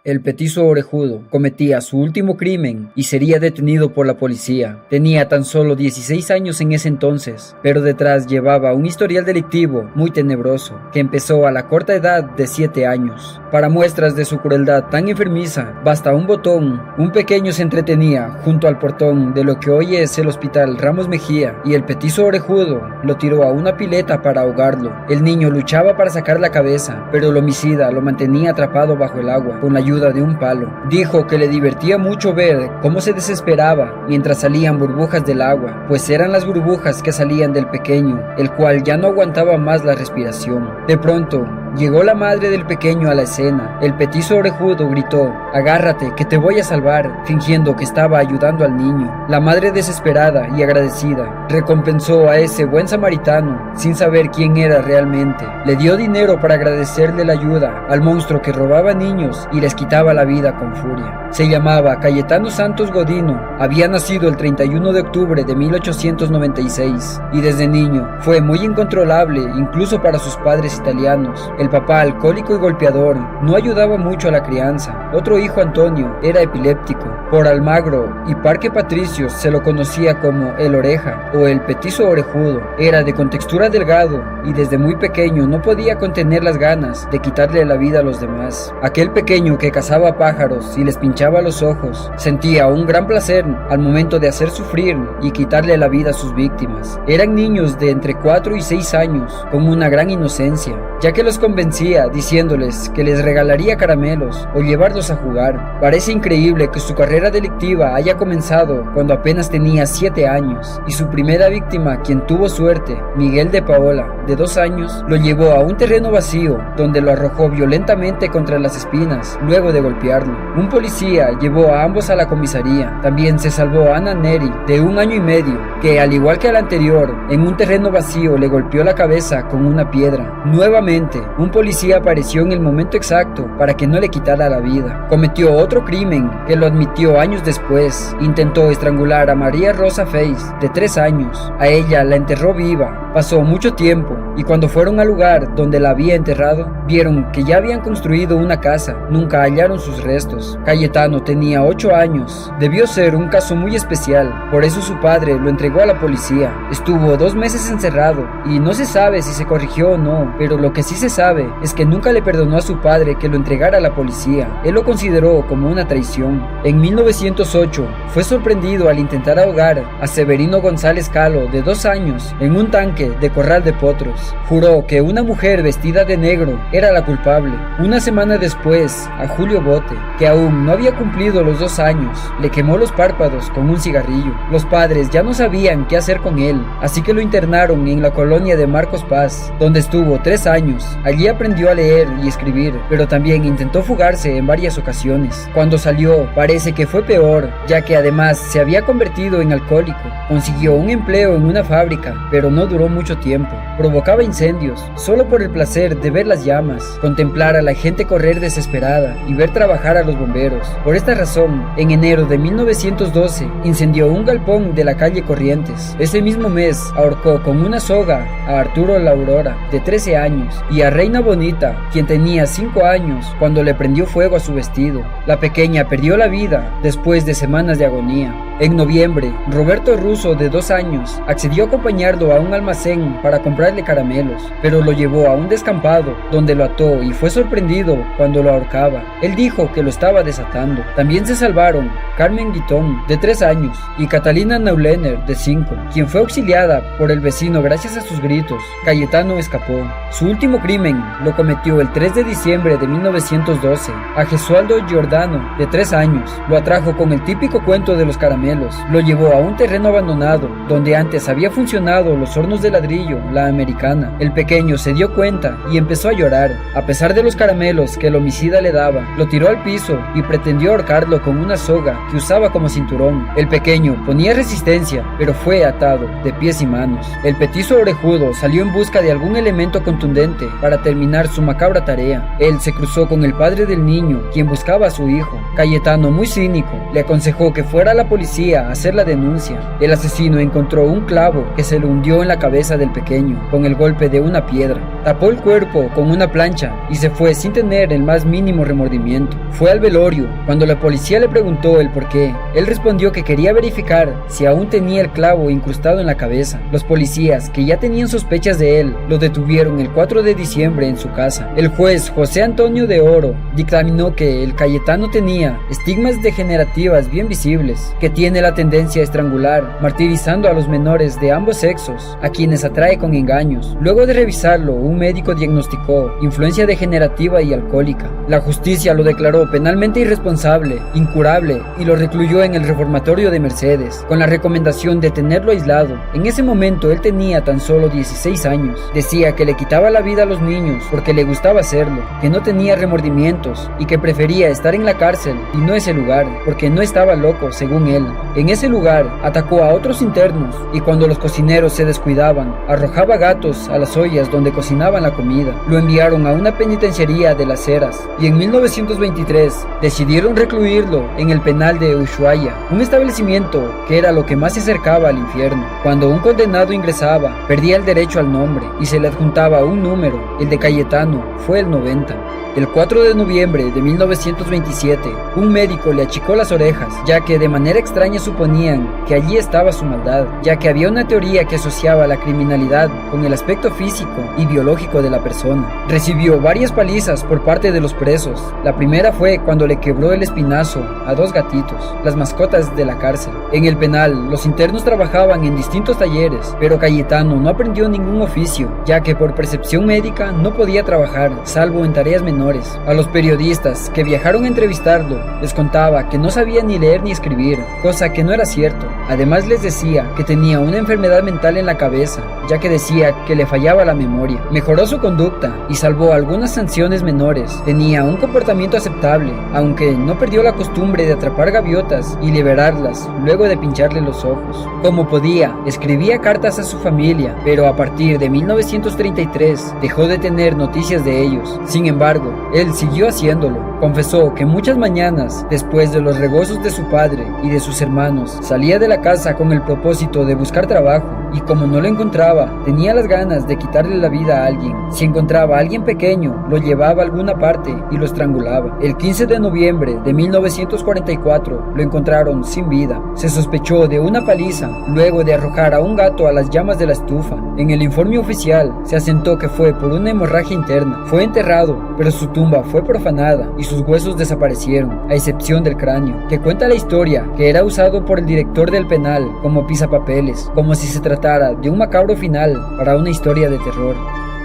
El petizo orejudo cometía su último crimen y sería detenido por la policía. Tenía tan solo 16 años en ese entonces, pero detrás llevaba un historial delictivo muy tenebroso, que empezó a la corta edad de 7 años. Para muestras de su crueldad tan enfermiza, basta un botón. Un pequeño se entretenía junto al portón de lo que hoy es el Hospital Ramos Mejía, y el petizo orejudo lo tiró a una pileta para ahogarlo. El niño luchaba para sacar la cabeza, pero el homicida lo mantenía atrapado bajo el agua con la ayuda de un palo. Dijo que le divertía mucho ver cómo se desesperaba mientras salían burbujas del agua, pues eran las burbujas que salían del pequeño, el cual ya no aguantaba más la respiración. De pronto, llegó la madre del pequeño a la escena. El petizo orejudo gritó: "Agárrate, que te voy a salvar", fingiendo que estaba ayudando al niño. La madre, desesperada y agradecida, recompensó a ese buen samaritano sin saber quién era realmente. Le dio dinero para agradecerle la ayuda al monstruo que robaba niños y les quitaba la vida con furia. Se llamaba Cayetano Santos Godino. Había nacido el 31 de octubre de 1896 y desde niño fue muy incontrolable, incluso para sus padres italianos. El papá, alcohólico y golpeador, no ayudaba mucho a la crianza. Otro hijo, Antonio, era epiléptico. Por Almagro y Parque Patricios se lo conocía como el Oreja o el petizo orejudo. Era de contextura delgado y desde muy pequeño no podía contener las ganas de quitarle la vida a los demás. Aquel pequeño que cazaba pájaros y les pinchaba los ojos sentía un gran placer al momento de hacer sufrir y quitarle la vida a sus víctimas. Eran niños de entre 4 y 6 años con una gran inocencia, ya que los convencía diciéndoles que les regalaría caramelos o llevarlos a jugar. Parece increíble que su carrera delictiva haya comenzado cuando apenas tenía 7 años y su primera víctima, quien tuvo suerte, Miguel de Paola, de 2 años, lo llevó a un terreno vacío donde lo arrojó violentamente contra las espinas luego de golpearlo. Un policía llevó a ambos a la comisaría. También se salvó a Ana Neri, de 1 año y medio, que al igual que al anterior, en un terreno vacío le golpeó la cabeza con una piedra. Nuevamente, un policía apareció en el momento exacto para que no le quitara la vida. Cometió otro crimen que lo admitió años después. Intentó estrangular a María Rosa Feis, de 3 años. A ella la enterró viva. Pasó mucho tiempo y cuando fueron al lugar donde la había enterrado, vieron que ya habían construido una casa. Nunca hallaron sus restos. Cayetano tenía 8 años. Debió ser un caso muy especial, por eso su padre lo entregó a la policía. Estuvo 2 meses encerrado y no se sabe si se corrigió o no, pero lo que sí se sabe es que nunca le perdonó a su padre que lo entregara a la policía. Él lo consideró como una traición. En 1908 fue sorprendido al intentar ahogar a Severino González Calo, de 2 años, en un tanque de Corral de Potros. Juró que una mujer vestida de negro era la culpable. Una semana después, a Julio Bote, que aún no había cumplido los 2 años, le quemó los párpados con un cigarrillo. Los padres ya no sabían qué hacer con él, así que lo internaron en la colonia de Marcos Paz, donde estuvo 3 años. Allí aprendió a leer y escribir, pero también intentó fugarse en varias ocasiones. Cuando salió, parece que fue peor, ya que además se había convertido en alcohólico. Consiguió un empleo en una fábrica, pero no duró mucho tiempo. Provocaba incendios, solo por el placer de ver las llamas, contemplar a la gente correr desesperada y ver trabajar a los bomberos. Por esta razón, en enero de 1912, incendió un galpón de la calle Corrientes. Ese mismo mes, ahorcó con una soga a Arturo La Aurora, de 13 años, y a Reina Bonita, quien tenía 5 años, cuando le prendió fuego a su vestido. La pequeña perdió la vida después de semanas de agonía. En noviembre, Roberto Russo, de 2 años, accedió a acompañarlo a un almacén para comprarle caramelos, pero lo llevó a un descampado, donde lo ató y fue sorprendido cuando lo ahorcaba. Él dijo que lo estaba desatando. También se salvaron Carmen Guitón, de 3 años, y Catalina Neulener, de 5, quien fue auxiliada por el vecino gracias a sus gritos. Cayetano escapó. Su último crimen lo cometió el 3 de diciembre de 1912. A Gesualdo Giordano, de 3 años, lo atrajo con el típico cuento de los caramelos. Lo llevó a un terreno abandonado, donde antes había funcionado los hornos de ladrillo, la Americana. El pequeño se dio cuenta y empezó a llorar. A pesar de los caramelos que el homicida le daba, lo tiró al piso y pretendió ahorcarlo con una soga que usaba como cinturón. El pequeño ponía resistencia, pero fue atado de pies y manos. El petizo orejudo salió en busca de algún elemento contundente para terminar su macabra tarea. Él se cruzó con el padre del niño, quien buscaba a su hijo. Cayetano, muy cínico, le aconsejó que fuera a la policía a hacer la denuncia. El asesino encontró un clavo que se le hundió en la cabeza del pequeño con el golpe de una piedra. Tapó el cuerpo con una plancha y se fue sin tener el más mínimo remordimiento. Fue al velorio. Cuando la policía le preguntó el por qué, él respondió que quería verificar si aún tenía el clavo incrustado en la cabeza. Los policías, que ya tenían sospechas de él, lo detuvieron el 4 de diciembre en su casa. El juez José Antonio de Oro dictaminó que el Cayetano tenía estigmas degenerativas bien visibles, que tiene la tendencia a estrangular, martirizando a los menores de ambos sexos, a quienes atrae con engaños. Luego de revisarlo, un médico diagnosticó influencia degenerativa y alcohólica. La justicia lo declaró penalmente irresponsable, incurable, y lo recluyó en el reformatorio de Mercedes, con la recomendación de tenerlo aislado. En ese momento él tenía tan solo 16 años. Decía que le quitaba la vida a los niños porque le gustaba hacerlo, que no tenía remordimientos y que prefería estar en la cárcel y no ese lugar, porque no estaba loco, según él. En ese lugar atacó a otros internos y cuando los cocineros se descuidaban, arrojaba gatos a las ollas donde cocinaban la comida. Lo enviaron a una penitenciaría de Las Heras y en 1923 decidieron recluirlo en el penal de Ushuaia, un establecimiento que era lo que más se acercaba al infierno. Cuando un condenado ingresaba, perdía el derecho al nombre y se le adjuntaba un número. El de Cayetano fue el 90. El 4 de noviembre de 1927, un médico le achicó las orejas, ya que de manera extraña suponían que allí estaba su maldad, ya que había una teoría que asociaba la criminalidad con el aspecto físico y biológico de la persona. Recibió varias palizas por parte de los presos. La primera fue cuando le quebró el espinazo a 2 gatitos, las mascotas de la cárcel. En el penal, los internos trabajaban en distintos talleres, pero Cayetano no aprendió ningún oficio, ya que por percepción médica no podía trabajar, salvo en tareas menores. A los periodistas que viajaron a entrevistarlo, les contaba que no sabía ni leer ni escribir, cosa que no era cierto. Además les decía que tenía una enfermedad mental en la cabeza, ya que decía que le fallaba la memoria. Mejoró su conducta y salvó algunas sanciones menores. Tenía un comportamiento aceptable, aunque no perdió la costumbre de atrapar gaviotas y liberarlas luego de pincharle los ojos. Como podía, escribía cartas a su familia, pero a partir de 1933 dejó de tener noticias de ellos. Sin embargo, él siguió haciéndolo. Confesó que muchas mañanas, después de los regozos de su padre y de sus hermanos, salía de la casa con el propósito de buscar trabajo, y como no lo encontraba, tenía las ganas de quitarle la vida a alguien. Si encontraba a alguien pequeño, lo llevaba a alguna parte y lo estrangulaba. El 15 de noviembre de 1944 lo encontraron sin vida. Se sospechó de una paliza luego de arrojar a un gato a las llamas de la estufa. En el informe oficial se asentó que fue por una hemorragia interna. Fue enterrado, pero su tumba fue profanada y sus huesos desaparecieron, a excepción del cráneo, que cuenta la historia que era usado por el director del penal como pisapapeles, como si se tratara de un macabro final para una historia de terror.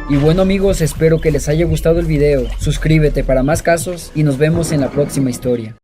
Y bueno amigos, espero que les haya gustado el video. Suscríbete para más casos y nos vemos en la próxima historia.